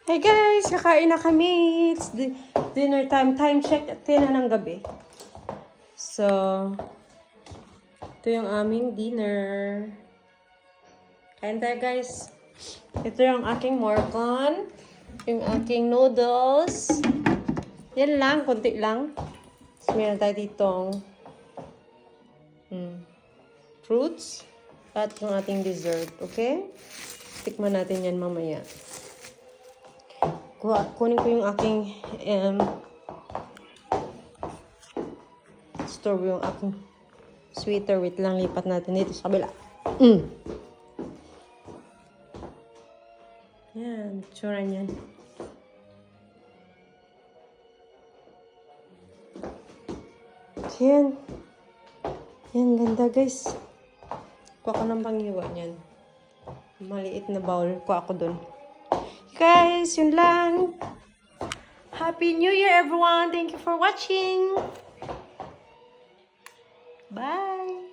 Hey guys, kakain na kami. It's dinner time. Time check at 10 na ng gabi. So, ito yung aming dinner. Kain tayo guys. Ito yung aking morcon. Yung aking noodles. Yan lang, konti lang. So, meron tayo ditong fruits at yung ating dessert. Okay? Tikman natin yan mamaya. Kunin ko yung aking store yung aking sweater. Wait lang, lipat natin dito sa kabila. Yan, tsura niyan. Yan. Yan, ganda guys. Kuha ko ng panghiwa niyan. Maliit na bowl. Kuha ko dun. Guys, yun lang. Happy New Year, everyone. Thank you for watching. Bye.